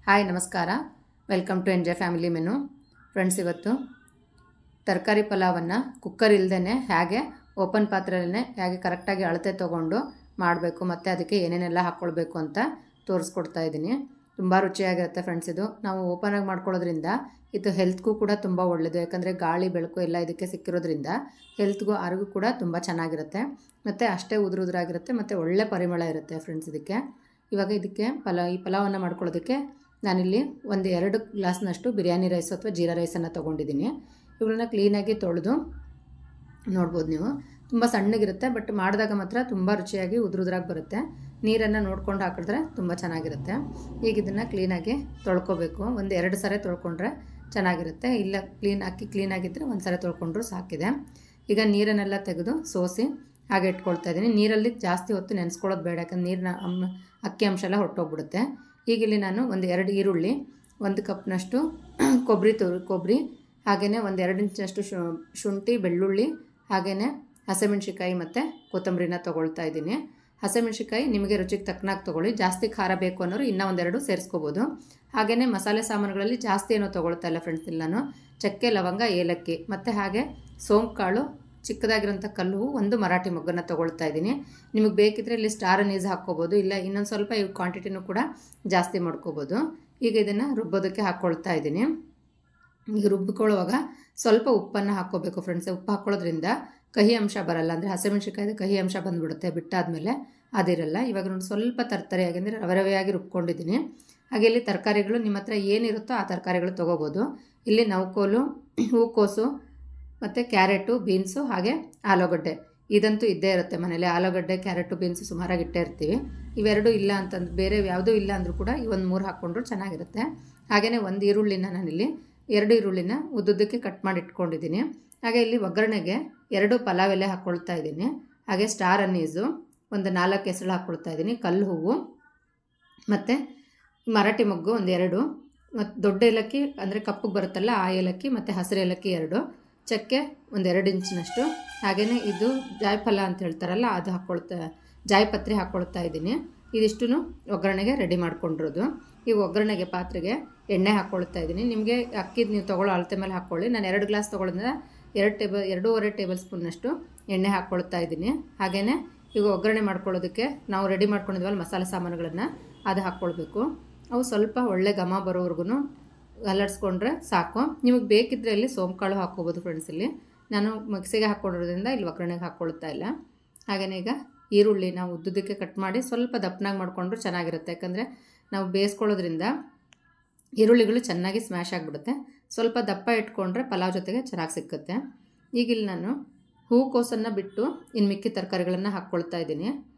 Hi ನಮಸ್ಕಾರ, welcome to enjoy family menu. Friends, ಇವತ್ತು ತರಕಾರಿ ಪಲಾವನ್ನು ಕುಕ್ಕರ್ ಇಲ್ಲದೇ ಹೇಗೆ ಓಪನ್ ಪಾತ್ರೆಯಲ್ಲೇ ಹೇಗೆ ಕರೆಕ್ಟಾಗಿ ಅಳತೆ ತೊಗೊಂಡು ಮಾಡಬೇಕು ಮತ್ತು ಅದಕ್ಕೆ ಏನೇನೆಲ್ಲ ಹಾಕ್ಕೊಳ್ಬೇಕು ಅಂತ ತೋರಿಸ್ಕೊಡ್ತಾ ಇದ್ದೀನಿ. ತುಂಬ ರುಚಿಯಾಗಿರುತ್ತೆ ಫ್ರೆಂಡ್ಸ್. ಇದು ನಾವು ಓಪನಾಗಿ ಮಾಡ್ಕೊಳ್ಳೋದ್ರಿಂದ ಇದು ಹೆಲ್ತ್ಗೂ ಕೂಡ ತುಂಬ ಒಳ್ಳೆಯದು. ಯಾಕಂದರೆ ಗಾಳಿ ಬೆಳಕು ಎಲ್ಲ ಇದಕ್ಕೆ ಸಿಕ್ಕಿರೋದ್ರಿಂದ ಹೆಲ್ತ್ಗೂ ಆರೋಗ್ಯ ಕೂಡ ತುಂಬ ಚೆನ್ನಾಗಿರುತ್ತೆ ಮತ್ತು ಅಷ್ಟೇ ಉದುರಾಗಿರುತ್ತೆ ಮತ್ತು ಒಳ್ಳೆ ಪರಿಮಳ ಇರುತ್ತೆ ಫ್ರೆಂಡ್ಸ್. ಇವಾಗ ಇದಕ್ಕೆ ಈ ಪಲಾವನ್ನು ಮಾಡ್ಕೊಳ್ಳೋದಕ್ಕೆ ನಾನಿಲ್ಲಿ 1-2 ಗ್ಲಾಸ್ನಷ್ಟು ಬಿರಿಯಾನಿ ರೈಸ್ ಅಥವಾ ಜೀರಾ ರೈಸನ್ನು ತೊಗೊಂಡಿದ್ದೀನಿ. ಇವುಗಳನ್ನ ಕ್ಲೀನಾಗಿ ತೊಳೆದು ನೋಡ್ಬೋದು ನೀವು. ತುಂಬ ಸಣ್ಣಗಿರುತ್ತೆ, ಬಟ್ ಮಾಡಿದಾಗ ಮಾತ್ರ ತುಂಬ ರುಚಿಯಾಗಿ ಉದುರಾಗಿ ಬರುತ್ತೆ. ನೀರನ್ನು ನೋಡ್ಕೊಂಡು ಹಾಕಿದ್ರೆ ತುಂಬ ಚೆನ್ನಾಗಿರುತ್ತೆ. ಈಗ ಇದನ್ನು ಕ್ಲೀನಾಗಿ ತೊಳ್ಕೊಬೇಕು. 1-2 ಸರಿ ತೊಳ್ಕೊಂಡ್ರೆ ಚೆನ್ನಾಗಿರುತ್ತೆ. ಇಲ್ಲ ಅಕ್ಕಿ ಕ್ಲೀನಾಗಿದ್ದರೆ 1 ಸರಿ ತೊಳ್ಕೊಂಡ್ರೂ ಸಾಕಿದೆ. ಈಗ ನೀರನ್ನೆಲ್ಲ ತೆಗೆದು ಸೋಸಿ ಹಾಗೆ ಇಟ್ಕೊಳ್ತಾ ಇದ್ದೀನಿ. ನೀರಲ್ಲಿ ಜಾಸ್ತಿ ಹೊತ್ತು ನೆನೆಸ್ಕೊಳ್ಳೋದು ಬೇಡ, ಯಾಕಂದ್ರೆ ನೀರಿನ ಅಕ್ಕಿ ಅಂಶ ಎಲ್ಲ ಹೊರಟೋಗ್ಬಿಡುತ್ತೆ. ಈಗ ಇಲ್ಲಿ ನಾನು 1-2 ಈರುಳ್ಳಿ, 1 ಕಪ್ನಷ್ಟು ಕೊಬ್ಬರಿ, ಹಾಗೆಯೇ 1-2 ಇಂಚಿನಷ್ಟು ಶುಂಠಿ, ಬೆಳ್ಳುಳ್ಳಿ, ಹಾಗೆಯೇ ಹಸಿಮೆಣ್ಸಿಕಾಯಿ ಮತ್ತು ಕೊತ್ತಂಬರಿನ ತೊಗೊಳ್ತಾ ಇದ್ದೀನಿ. ಹಸಿಮೆಣ್ಸಿಕಾಯಿ ನಿಮಗೆ ರುಚಿಗೆ ತಕ್ಕನಾಗಿ ತೊಗೊಳ್ಳಿ. ಜಾಸ್ತಿ ಖಾರ ಬೇಕು ಅನ್ನೋರು ಇನ್ನೂ 1-2 ಸೇರಿಸ್ಕೋಬೋದು. ಹಾಗೆಯೇ ಮಸಾಲೆ ಸಾಮಾನುಗಳಲ್ಲಿ ಜಾಸ್ತಿ ಏನೋ ತೊಗೊಳ್ತಾ ಇಲ್ಲ ಫ್ರೆಂಡ್ಸ್. ಇಲ್ಲಿ ನಾನು ಚಕ್ಕೆ, ಲವಂಗ, ಏಲಕ್ಕಿ ಮತ್ತು ಹಾಗೆ ಸೋಂಪು ಕಾಳು, ಚಿಕ್ಕದಾಗಿರೋಂಥ ಕಲ್ಲು, 1 ಮರಾಠಿ ಮೊಗ್ಗನ್ನು ತೊಗೊಳ್ತಾ ಇದ್ದೀನಿ. ನಿಮಗೆ ಬೇಕಿದ್ರೆ ಇಲ್ಲಿ ಸ್ಟಾರ್ ಅನೀಸ್ ಹಾಕ್ಕೋಬೋದು, ಇಲ್ಲ ಇನ್ನೊಂದು ಸ್ವಲ್ಪ ಈ ಕ್ವಾಂಟಿಟಿನೂ ಕೂಡ ಜಾಸ್ತಿ ಮಾಡ್ಕೋಬೋದು. ಈಗ ಇದನ್ನು ರುಬ್ಬೋದಕ್ಕೆ ಹಾಕ್ಕೊಳ್ತಾ ಇದ್ದೀನಿ. ಈಗ ರುಬ್ಬಿಕೊಳ್ಳುವಾಗ ಸ್ವಲ್ಪ ಉಪ್ಪನ್ನು ಹಾಕ್ಕೋಬೇಕು ಫ್ರೆಂಡ್ಸ್. ಉಪ್ಪು ಹಾಕ್ಕೊಳ್ಳೋದ್ರಿಂದ ಕಹಿ ಅಂಶ ಬರಲ್ಲ, ಅಂದರೆ ಹಸಿಮೆಣ್ಸಿಕಾಯ್ದು ಕಹಿ ಅಂಶ ಬಂದುಬಿಡುತ್ತೆ. ಬಿಟ್ಟಾದಮೇಲೆ ಅದಿರಲ್ಲ. ಇವಾಗ ನೋಡಿ ಸ್ವಲ್ಪ ತರಕಾರಿಯಾಗಿ ಅಂದರೆ ರವೆಯಾಗಿ ರುಬ್ಕೊಂಡಿದ್ದೀನಿ. ಹಾಗೆ ಇಲ್ಲಿ ತರಕಾರಿಗಳು ನಿಮ್ಮ ಹತ್ರ ಏನಿರುತ್ತೋ ಆ ತರಕಾರಿಗಳು ತೊಗೋಬೋದು. ಇಲ್ಲಿ ನವಕೋಲು, ಹೂಕೋಸು ಮತ್ತು ಕ್ಯಾರೆಟು, ಬೀನ್ಸು, ಹಾಗೆ ಆಲೂಗಡ್ಡೆ ಇದಂತೂ ಇದ್ದೇ ಇರುತ್ತೆ ಮನೇಲಿ. ಆಲೂಗಡ್ಡೆ, ಕ್ಯಾರೆಟು, ಬೀನ್ಸು ಸುಮಾರಾಗಿ ಇಟ್ಟೇ ಇರ್ತೀವಿ. ಇವೆರಡೂ ಇಲ್ಲ ಅಂತಂದು ಬೇರೆ ಯಾವುದೂ ಇಲ್ಲ ಅಂದರೂ ಕೂಡ ಈ 1-3 ಹಾಕ್ಕೊಂಡ್ರು ಚೆನ್ನಾಗಿರುತ್ತೆ. ಹಾಗೆಯೇ 1 ಈರುಳ್ಳಿನ ನಾನಿಲ್ಲಿ 2 ಈರುಳ್ಳಿನ ಉದ್ದುದ್ದಕ್ಕೆ ಕಟ್ ಮಾಡಿ ಇಟ್ಕೊಂಡಿದ್ದೀನಿ. ಹಾಗೆ ಇಲ್ಲಿ ಒಗ್ಗರಣೆಗೆ 2 ಪಲಾವ್ ಎಲೆ ಹಾಕ್ಕೊಳ್ತಾ ಇದ್ದೀನಿ. ಹಾಗೆ ಸ್ಟಾರ್ ಅನ್ನೀಸು 4 ಹೆಸರು ಹಾಕ್ಕೊಳ್ತಾ ಇದ್ದೀನಿ. ಕಲ್ಲು ಹೂವು ಮತ್ತು ಮರಾಠಿ ಮೊಗ್ಗು 1-2, ಮತ್ತು ದೊಡ್ಡ ಏಲಕ್ಕಿ ಅಂದರೆ ಕಪ್ಪಗೆ ಬರುತ್ತಲ್ಲ ಆ ಏಲಕ್ಕಿ, ಮತ್ತು ಹಸಿರು ಏಲಕ್ಕಿ 2, ಚಕ್ಕೆ 1-2 ಇಂಚಿನಷ್ಟು, ಹಾಗೆಯೇ ಇದು ಜಾಯ್ಫಲ ಅಂತ ಹೇಳ್ತಾರಲ್ಲ ಅದು ಜಾಯ್ಪತ್ರೆ ಹಾಕ್ಕೊಳ್ತಾ ಇದ್ದೀನಿ. ಇದಿಷ್ಟು ಒಗ್ಗರಣೆಗೆ ರೆಡಿ ಮಾಡ್ಕೊಂಡಿರೋದು. ಈಗ ಒಗ್ಗರಣೆಗೆ ಪಾತ್ರೆಗೆ ಎಣ್ಣೆ ಹಾಕ್ಕೊಳ್ತಾ ಇದ್ದೀನಿ. ನಿಮಗೆ ಅಕ್ಕಿದು ನೀವು ತೊಗೊಳ್ಳೋ ಅಳತೆ ಮೇಲೆ ಹಾಕ್ಕೊಳ್ಳಿ. ನಾನು 2 ಗ್ಲಾಸ್ ತೊಗೊಳ್ಳೋದ್ರಿಂದ 2.5 ಟೇಬಲ್ ಸ್ಪೂನ್ನಷ್ಟು ಎಣ್ಣೆ ಹಾಕ್ಕೊಳ್ತಾ ಇದ್ದೀನಿ. ಹಾಗೆಯೇ ಈಗ ಒಗ್ಗರಣೆ ಮಾಡ್ಕೊಳ್ಳೋದಕ್ಕೆ ನಾವು ರೆಡಿ ಮಾಡ್ಕೊಂಡಿದ್ವಲ್ಲ ಮಸಾಲೆ ಸಾಮಾನುಗಳನ್ನು ಅದು ಹಾಕ್ಕೊಳ್ಬೇಕು. ಅವು ಸ್ವಲ್ಪ ಒಳ್ಳೆ ಘಮ ಬರೋವರೆಗೂ ಅಲ್ಲಾಡಿಸ್ಕೊಂಡ್ರೆ ಸಾಕು. ನಿಮಗೆ ಬೇಕಿದ್ದರೆ ಇಲ್ಲಿ ಸೋಂಪು ಕಾಳು ಹಾಕ್ಕೋಬೋದು ಫ್ರೆಂಡ್ಸ್. ಇಲ್ಲಿ ನಾನು ಮಿಕ್ಸಿಗೆ ಹಾಕ್ಕೊಂಡಿರೋದ್ರಿಂದ ಇಲ್ಲಿ ಒಗ್ಗರಣೆಗೆ ಹಾಕ್ಕೊಳ್ತಾ ಇಲ್ಲ. ಹಾಗೆಯೇ ಈಗ ಈರುಳ್ಳಿ ನಾವು ಉದ್ದುದಕ್ಕೆ ಕಟ್ ಮಾಡಿ ಸ್ವಲ್ಪ ದಪ್ಪನಾಗಿ ಮಾಡಿಕೊಂಡ್ರು ಚೆನ್ನಾಗಿರುತ್ತೆ. ಯಾಕಂದರೆ ನಾವು ಬೇಯಿಸ್ಕೊಳ್ಳೋದ್ರಿಂದ ಈರುಳ್ಳಿಗಳು ಚೆನ್ನಾಗಿ ಸ್ಮ್ಯಾಶ್ ಆಗಿಬಿಡುತ್ತೆ. ಸ್ವಲ್ಪ ದಪ್ಪ ಇಟ್ಕೊಂಡ್ರೆ ಪಲಾವ್ ಜೊತೆಗೆ ಚೆನ್ನಾಗಿ ಸಿಕ್ಕುತ್ತೆ. ಈಗಿಲ್ಲಿ ನಾನು ಹೂಕೋಸನ್ನು ಬಿಟ್ಟು ಇನ್ನು ಮಿಕ್ಕಿ ತರಕಾರಿಗಳನ್ನು ಹಾಕ್ಕೊಳ್ತಾ ಇದ್ದೀನಿ.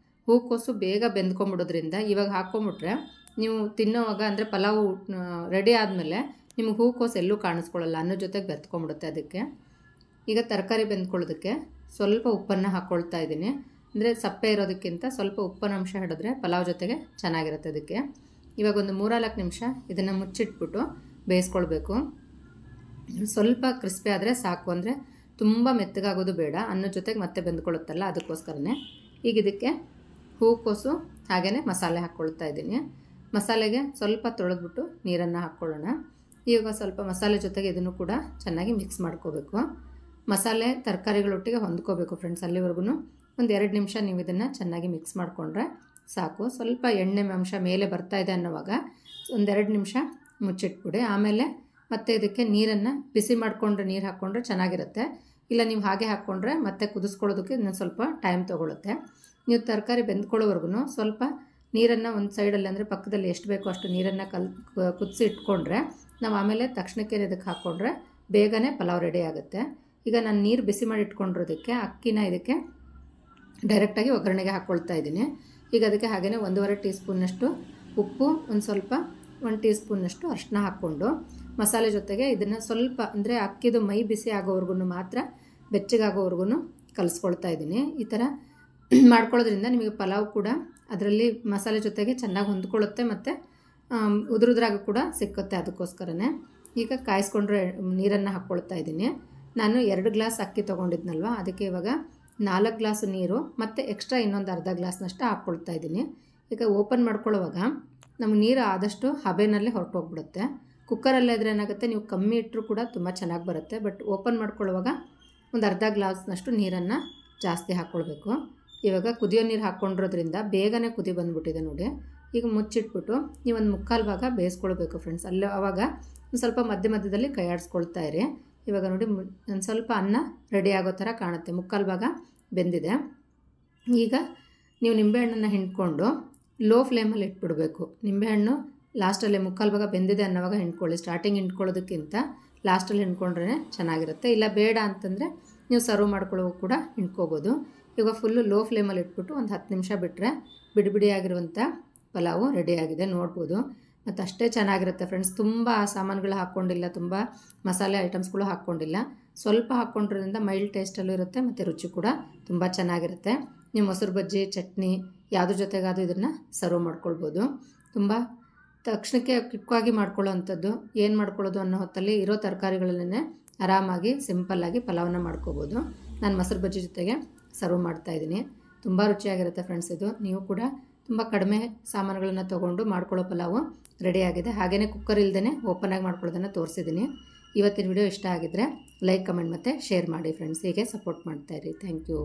ಹೂಕೋಸು ಬೇಗ ಬೆಂದ್ಕೊಂಬಿಡೋದ್ರಿಂದ ಇವಾಗ ಹಾಕ್ಕೊಂಬಿಟ್ರೆ ನೀವು ತಿನ್ನೋವಾಗ ಅಂದರೆ ಪಲಾವು ರೆಡಿ ಆದಮೇಲೆ ನಿಮಗೆ ಹೂಕೋಸು ಎಲ್ಲೂ ಕಾಣಿಸ್ಕೊಳ್ಳಲ್ಲ, ಅನ್ನೋ ಜೊತೆಗೆ ಬೆಂದ್ಕೊಂಬಿಡುತ್ತೆ. ಅದಕ್ಕೆ ಈಗ ತರಕಾರಿ ಬೆಂದ್ಕೊಳ್ಳೋದಕ್ಕೆ ಸ್ವಲ್ಪ ಉಪ್ಪನ್ನು ಹಾಕ್ಕೊಳ್ತಾ ಇದ್ದೀನಿ. ಅಂದರೆ ಸಪ್ಪೆ ಇರೋದಕ್ಕಿಂತ ಸ್ವಲ್ಪ ಉಪ್ಪಿನ ಅಂಶ ಹಿಡಿದ್ರೆ ಪಲಾವ್ ಜೊತೆಗೆ ಚೆನ್ನಾಗಿರುತ್ತೆ. ಅದಕ್ಕೆ ಇವಾಗ 3-4 ನಿಮಿಷ ಇದನ್ನು ಮುಚ್ಚಿಟ್ಬಿಟ್ಟು ಬೇಯಿಸ್ಕೊಳ್ಬೇಕು. ಸ್ವಲ್ಪ ಕ್ರಿಸ್ಪಿ ಆದರೆ ಸಾಕು, ಅಂದರೆ ತುಂಬ ಮೆತ್ತಗಾಗೋದು ಬೇಡ, ಅನ್ನೋ ಜೊತೆಗೆ ಮತ್ತೆ ಬೆಂದ್ಕೊಳ್ಳುತ್ತಲ್ಲ ಅದಕ್ಕೋಸ್ಕರನೇ. ಈಗ ಇದಕ್ಕೆ ಹೂಕೋಸು ಹಾಗೆಯೇ ಮಸಾಲೆ ಹಾಕ್ಕೊಳ್ತಾ ಇದ್ದೀನಿ. ಮಸಾಲೆಗೆ ಸ್ವಲ್ಪ ತೊಳೆದ್ಬಿಟ್ಟು ನೀರನ್ನು ಹಾಕ್ಕೊಳ್ಳೋಣ. ಈಗ ಸ್ವಲ್ಪ ಮಸಾಲೆ ಜೊತೆಗೆ ಇದನ್ನು ಕೂಡ ಚೆನ್ನಾಗಿ ಮಿಕ್ಸ್ ಮಾಡ್ಕೋಬೇಕು. ಮಸಾಲೆ ತರಕಾರಿಗಳೊಟ್ಟಿಗೆ ಹೊಂದ್ಕೋಬೇಕು ಫ್ರೆಂಡ್ಸ್. ಅಲ್ಲಿವರೆಗೂ 1-2 ನಿಮಿಷ ನೀವು ಇದನ್ನು ಚೆನ್ನಾಗಿ ಮಿಕ್ಸ್ ಮಾಡಿಕೊಂಡ್ರೆ ಸಾಕು. ಸ್ವಲ್ಪ ಎಣ್ಣೆ ಅಂಶ ಮೇಲೆ ಬರ್ತಾ ಇದೆ ಅನ್ನೋವಾಗ 1-2 ನಿಮಿಷ ಮುಚ್ಚಿಟ್ಬಿಡಿ. ಆಮೇಲೆ ಮತ್ತೆ ಇದಕ್ಕೆ ನೀರನ್ನು ಬಿಸಿ ಮಾಡಿಕೊಂಡ್ರೆ ನೀರು ಹಾಕ್ಕೊಂಡ್ರೆ ಚೆನ್ನಾಗಿರುತ್ತೆ. ಇಲ್ಲ ನೀವು ಹಾಗೆ ಹಾಕ್ಕೊಂಡ್ರೆ ಮತ್ತೆ ಕುದಿಸ್ಕೊಳ್ಳೋದಕ್ಕೆ ಇನ್ನೊಂದು ಸ್ವಲ್ಪ ಟೈಮ್ ತೊಗೊಳುತ್ತೆ. ನೀವು ತರಕಾರಿ ಬೆಂದ್ಕೊಳ್ಳೋವರೆಗೂ ಸ್ವಲ್ಪ ನೀರನ್ನು ಒಂದು ಸೈಡಲ್ಲಿ ಅಂದರೆ ಪಕ್ಕದಲ್ಲಿ ಎಷ್ಟು ಬೇಕೋ ಅಷ್ಟು ನೀರನ್ನು ಕುದಿಸಿ ಇಟ್ಕೊಂಡ್ರೆ ನಾವು ಆಮೇಲೆ ತಕ್ಷಣಕ್ಕೆ ಇದಕ್ಕೆ ಹಾಕ್ಕೊಂಡ್ರೆ ಬೇಗನೆ ಪಲಾವ್ ರೆಡಿ ಆಗುತ್ತೆ. ಈಗ ನಾನು ನೀರು ಬಿಸಿ ಮಾಡಿ ಇಟ್ಕೊಂಡಿರೋದಕ್ಕೆ ಅಕ್ಕಿನ ಇದಕ್ಕೆ ಡೈರೆಕ್ಟಾಗಿ ಒಗ್ಗರಣೆಗೆ ಹಾಕ್ಕೊಳ್ತಾ ಇದ್ದೀನಿ. ಈಗ ಅದಕ್ಕೆ ಹಾಗೆಯೇ 1.5 ಟೀ ಸ್ಪೂನ್ನಷ್ಟು ಉಪ್ಪು, ಸ್ವಲ್ಪ 1 ಟೀ ಸ್ಪೂನ್ನಷ್ಟು ಅರಿಶಿನ ಹಾಕ್ಕೊಂಡು ಮಸಾಲೆ ಜೊತೆಗೆ ಇದನ್ನು ಸ್ವಲ್ಪ ಅಂದರೆ ಅಕ್ಕಿದು ಮೈ ಬಿಸಿ ಆಗೋವರೆಗೂ ಮಾತ್ರ ಬೆಚ್ಚಗಾಗೋವರೆಗೂ ಕಲಿಸ್ಕೊಳ್ತಾ ಇದ್ದೀನಿ. ಈ ಥರ ಮಾಡ್ಕೊಳ್ಳೋದ್ರಿಂದ ನಿಮಗೆ ಪಲಾವ್ ಕೂಡ ಅದರಲ್ಲಿ ಮಸಾಲೆ ಜೊತೆಗೆ ಚೆನ್ನಾಗಿ ಹೊಂದ್ಕೊಳ್ಳುತ್ತೆ ಮತ್ತು ಉದುರಾಗಿ ಕೂಡ ಸಿಕ್ಕುತ್ತೆ. ಅದಕ್ಕೋಸ್ಕರನೇ ಈಗ ಕಾಯಿಸ್ಕೊಂಡ್ರೆ ನೀರನ್ನು ಹಾಕ್ಕೊಳ್ತಾ ಇದ್ದೀನಿ. ನಾನು 2 ಗ್ಲಾಸ್ ಅಕ್ಕಿ ತೊಗೊಂಡಿದ್ನಲ್ವ, ಅದಕ್ಕೆ ಇವಾಗ 4 ಗ್ಲಾಸ್ ನೀರು ಮತ್ತು ಎಕ್ಸ್ಟ್ರಾ ಇನ್ನೊಂದು ಅರ್ಧ ಗ್ಲಾಸ್ನಷ್ಟು ಹಾಕ್ಕೊಳ್ತಾ ಇದ್ದೀನಿ. ಈಗ ಓಪನ್ ಮಾಡ್ಕೊಳ್ಳುವಾಗ ನಮಗೆ ನೀರು ಆದಷ್ಟು ಹಬೆನಲ್ಲೇ ಹೊರಟೋಗ್ಬಿಡುತ್ತೆ. ಕುಕ್ಕರಲ್ಲೇ ಇದ್ರೆ ಏನಾಗುತ್ತೆ, ನೀವು ಕಮ್ಮಿ ಇಟ್ಟರೂ ಕೂಡ ತುಂಬ ಚೆನ್ನಾಗಿ ಬರುತ್ತೆ. ಬಟ್ ಓಪನ್ ಮಾಡ್ಕೊಳ್ಳುವಾಗ ಒಂದು ಅರ್ಧ ಗ್ಲಾಸ್ನಷ್ಟು ನೀರನ್ನು ಜಾಸ್ತಿ ಹಾಕ್ಕೊಳ್ಬೇಕು. ಇವಾಗ ಕುದಿಯೋ ನೀರು ಹಾಕ್ಕೊಂಡಿರೋದ್ರಿಂದ ಬೇಗನೆ ಕುದಿ ಬಂದುಬಿಟ್ಟಿದೆ ನೋಡಿ. ಈಗ ಮುಚ್ಚಿಟ್ಬಿಟ್ಟು ನೀವೊಂದು ಮುಕ್ಕಾಲು ಭಾಗ ಬೇಯಿಸ್ಕೊಳ್ಬೇಕು ಫ್ರೆಂಡ್ಸ್. ಅಲ್ಲೇ ಆವಾಗ ಒಂದು ಸ್ವಲ್ಪ ಮಧ್ಯದಲ್ಲಿ ಕೈ ಆಡಿಸ್ಕೊಳ್ತಾ ಇರಿ. ಇವಾಗ ನೋಡಿ ಒಂದು ಸ್ವಲ್ಪ ಅನ್ನ ರೆಡಿ ಆಗೋ ಥರ ಕಾಣುತ್ತೆ, ಮುಕ್ಕಾಲು ಭಾಗ ಬೆಂದಿದೆ. ಈಗ ನೀವು ನಿಂಬೆಹಣ್ಣನ್ನು ಹಿಂಡ್ಕೊಂಡು ಲೋ ಫ್ಲೇಮಲ್ಲಿ ಇಟ್ಬಿಡಬೇಕು. ನಿಂಬೆಹಣ್ಣು ಲಾಸ್ಟಲ್ಲೇ ಮುಕ್ಕಾಲು ಭಾಗ ಬೆಂದಿದೆ ಅನ್ನೋವಾಗ ಹಿಂಡ್ಕೊಳ್ಳಿ. ಸ್ಟಾರ್ಟಿಂಗ್ ಹಿಂಡ್ಕೊಳ್ಳೋದಕ್ಕಿಂತ ಲಾಸ್ಟಲ್ಲಿ ಹಿಂಡ್ಕೊಂಡ್ರೆ ಚೆನ್ನಾಗಿರುತ್ತೆ. ಇಲ್ಲ ಬೇಡ ಅಂತಂದರೆ ನೀವು ಸರ್ವ್ ಮಾಡ್ಕೊಳ್ಳೋ ಕೂಡ ಹಿಂಡ್ಕೋಬೋದು. ಇವಾಗ ಫುಲ್ಲು ಲೋ ಫ್ಲೇಮಲ್ಲಿ ಇಟ್ಬಿಟ್ಟು ಒಂದು 10 ನಿಮಿಷ ಬಿಟ್ಟರೆ ಬಿಡಿಯಾಗಿರುವಂಥ ಪಲಾವು ರೆಡಿಯಾಗಿದೆ ನೋಡ್ಬೋದು. ಮತ್ತು ಅಷ್ಟೇ ಚೆನ್ನಾಗಿರುತ್ತೆ ಫ್ರೆಂಡ್ಸ್. ತುಂಬ ಸಾಮಾನುಗಳು ಹಾಕ್ಕೊಂಡಿಲ್ಲ, ತುಂಬ ಮಸಾಲೆ ಐಟಮ್ಸ್ಗಳು ಹಾಕ್ಕೊಂಡಿಲ್ಲ, ಸ್ವಲ್ಪ ಹಾಕ್ಕೊಂಡಿರೋದ್ರಿಂದ ಮೈಲ್ಡ್ ಟೇಸ್ಟಲ್ಲೂ ಇರುತ್ತೆ ಮತ್ತು ರುಚಿ ಕೂಡ ತುಂಬ ಚೆನ್ನಾಗಿರುತ್ತೆ. ನೀವು ಮೊಸರು ಬಜ್ಜಿ, ಚಟ್ನಿ ಯಾವುದ್ರ ಜೊತೆಗಾದರೂ ಇದನ್ನು ಸರ್ವ್ ಮಾಡ್ಕೊಳ್ಬೋದು. ತುಂಬ ತಕ್ಷಣಕ್ಕೆ ಕ್ವಿಕ್ಕಾಗಿ ಮಾಡ್ಕೊಳ್ಳೋ ಅಂಥದ್ದು, ಏನು ಮಾಡ್ಕೊಳ್ಳೋದು ಅನ್ನೋ ಹೊತ್ತಲ್ಲಿ ಇರೋ ತರಕಾರಿಗಳನ್ನೇ ಆರಾಮಾಗಿ ಸಿಂಪಲ್ಲಾಗಿ ಪಲಾವನ್ನ ಮಾಡ್ಕೋಬೋದು. ನಾನು ಮೊಸರು ಬಜ್ಜಿ ಜೊತೆಗೆ ಸರ್ವ್ ಮಾಡ್ತಾಯಿದ್ದೀನಿ. ತುಂಬ ರುಚಿಯಾಗಿರುತ್ತೆ ಫ್ರೆಂಡ್ಸ್. ಇದು ನೀವು ಕೂಡ ತುಂಬ ಕಡಿಮೆ ಸಾಮಾನುಗಳನ್ನು ತೊಗೊಂಡು ಮಾಡ್ಕೊಳ್ಳೋ ಪಲಾವು ರೆಡಿಯಾಗಿದೆ. ಹಾಗೆಯೇ ಕುಕ್ಕರ್ ಇಲ್ಲದೇ ಓಪನಾಗಿ ಮಾಡ್ಕೊಳ್ಳೋದನ್ನು ತೋರಿಸಿದ್ದೀನಿ. ಇವತ್ತಿನ ವಿಡಿಯೋ ಇಷ್ಟ ಆಗಿದ್ದರೆ ಲೈಕ್, ಕಮೆಂಟ್ ಮತ್ತು ಶೇರ್ ಮಾಡಿ ಫ್ರೆಂಡ್ಸ್. ಹೀಗೆ ಸಪೋರ್ಟ್ ಮಾಡ್ತಾಯಿರಿ. Thank you.